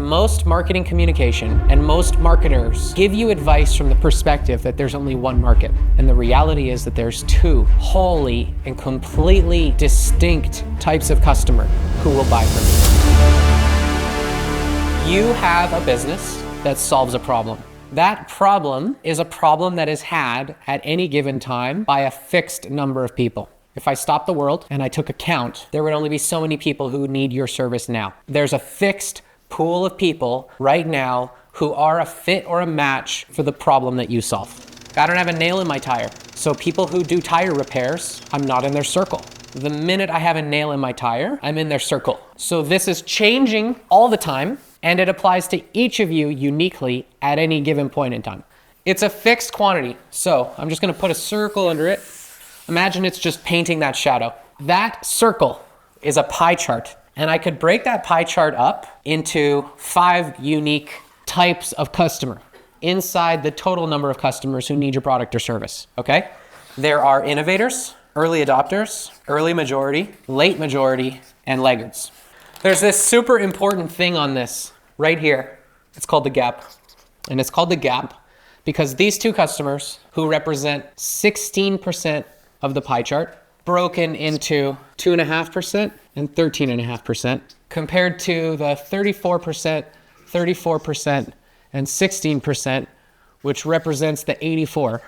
most marketing communication and most marketers give you advice from the perspective that there's only one market. And the reality is that there's two wholly and completely distinct types of customer who will buy from you. You have a business that solves a problem. That problem is a problem that is had at any given time by a fixed number of people. If I stopped the world and I took a count, there would only be so many people who need your service now. There's a fixed pool of people right now who are a fit or a match for the problem that you solve. I don't have a nail in my tire, so people who do tire repairs, I'm not in their circle. The minute I have a nail in my tire, I'm in their circle. So this is changing all the time, and it applies to each of you uniquely at any given point in time. It's a fixed quantity, so I'm just gonna put a circle under it. Imagine it's just painting that shadow. That circle is a pie chart, and I could break that pie chart up into 5 unique types of customer inside the total number of customers who need your product or service, okay? There are innovators, early adopters, early majority, late majority, and laggards. There's this super important thing on this right here. It's called the gap. And it's called the gap because these two customers who represent 16% of the pie chart broken into 2.5% and 13.5% compared to the 34%, 34%, and 16%, which represents the 84,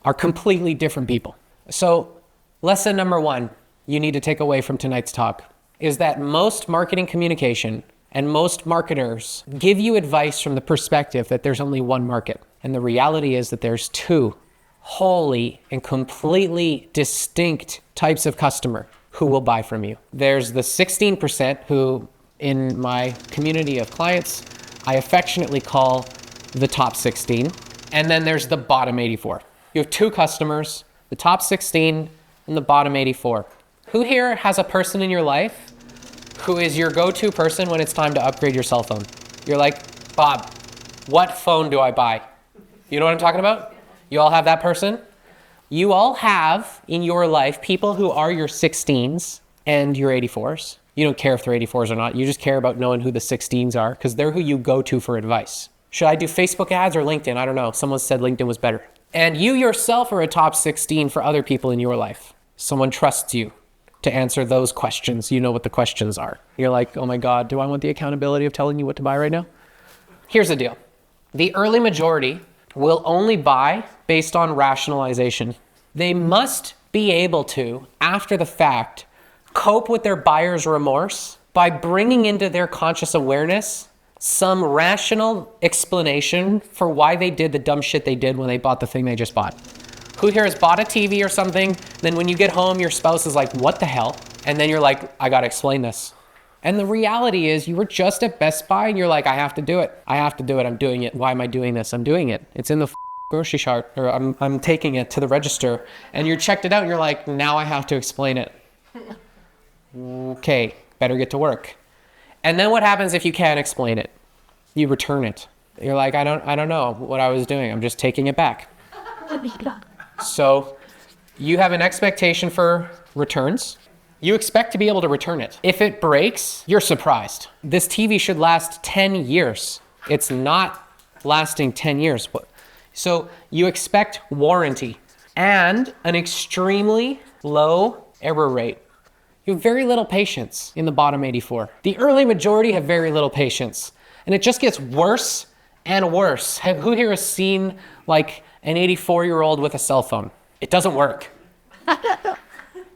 are completely different people. So lesson number 1 you need to take away from tonight's talk is that most marketing communication and most marketers give you advice from the perspective that there's only one market. And the reality is that there's two wholly and completely distinct types of customer who will buy from you. There's the 16% who, in my community of clients, I affectionately call the top 16. And then there's the bottom 84. You have two customers, the top 16 and the bottom 84. Who here has a person in your life who is your go-to person when it's time to upgrade your cell phone? You're like, Bob, what phone do I buy? You know what I'm talking about? You all have that person? You all have in your life people who are your 16s and your 84s. You don't care if they're 84s or not. You just care about knowing who the 16s are because they're who you go to for advice. Should I do Facebook ads or LinkedIn? I don't know. Someone said LinkedIn was better. And you yourself are a top 16 for other people in your life. Someone trusts you to answer those questions. You know what the questions are. You're like, oh my God, do I want the accountability of telling you what to buy right now? Here's the deal. The early majority will only buy based on rationalization. They must be able to, after the fact, cope with their buyer's remorse by bringing into their conscious awareness some rational explanation for why they did the dumb shit they did when they bought the thing they just bought. Who here has bought a TV or something, then when you get home, your spouse is like, what the hell? And then you're like, I gotta explain this. And the reality is you were just at Best Buy and you're like, I have to do it. I have to do it. I'm doing it. Why am I doing this? I'm doing it. It's in the grocery cart, or I'm taking it to the register. And you checked it out and you're like, now I have to explain it. Okay, better get to work. And then what happens if you can't explain it? You return it. You're like, I don't know what I was doing. I'm just taking it back. So you have an expectation for returns. You expect to be able to return it. If it breaks, you're surprised. This TV should last 10 years. It's not lasting 10 years. So you expect warranty and an extremely low error rate. You have very little patience in the bottom 84. The early majority have very little patience. And it just gets worse and worse. Who here has seen like an 84-year-old with a cell phone? It doesn't work.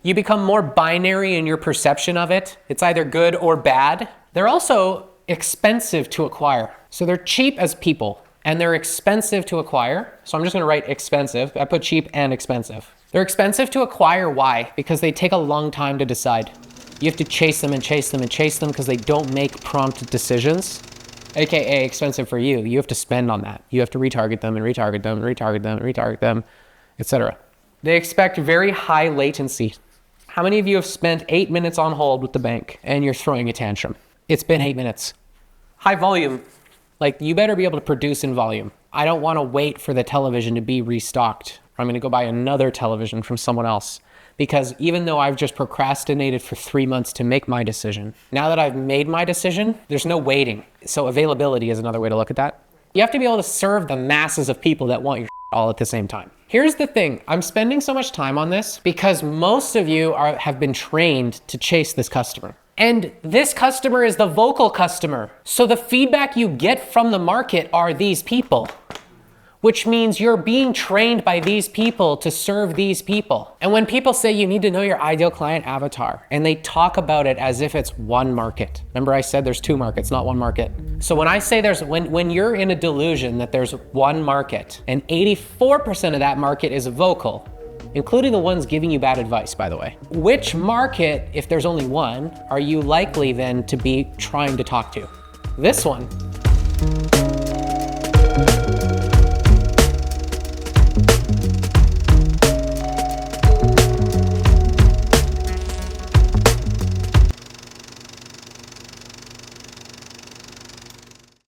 You become more binary in your perception of it. It's either good or bad. They're also expensive to acquire. So they're cheap as people and they're expensive to acquire. So I'm just gonna write expensive. I put cheap and expensive. They're expensive to acquire. Why? Because they take a long time to decide. You have to chase them and chase them and chase them because they don't make prompt decisions. AKA expensive for you. You have to spend on that. You have to retarget them and retarget them and retarget them and retarget them, etc. They expect very high latency. How many of you have spent 8 minutes on hold with the bank and you're throwing a tantrum? It's been 8 minutes. High volume. Like, you better be able to produce in volume. I don't want to wait for the television to be restocked. I'm going to go buy another television from someone else. because even though I've just procrastinated for 3 months to make my decision, now that I've made my decision, there's no waiting. So availability is another way to look at that. You have to be able to serve the masses of people that want your all at the same time. Here's the thing, I'm spending so much time on this because most of you have been trained to chase this customer. And this customer is the vocal customer. So the feedback you get from the market are these people, which means you're being trained by these people to serve these people. And when people say you need to know your ideal client avatar, and they talk about it as if it's one market. Remember I said there's 2 markets, not 1 market. So when I say when you're in a delusion that there's 1 market, and 84% of that market is vocal, including the ones giving you bad advice, by the way. Which market, if there's only 1, are you likely then to be trying to talk to? This one.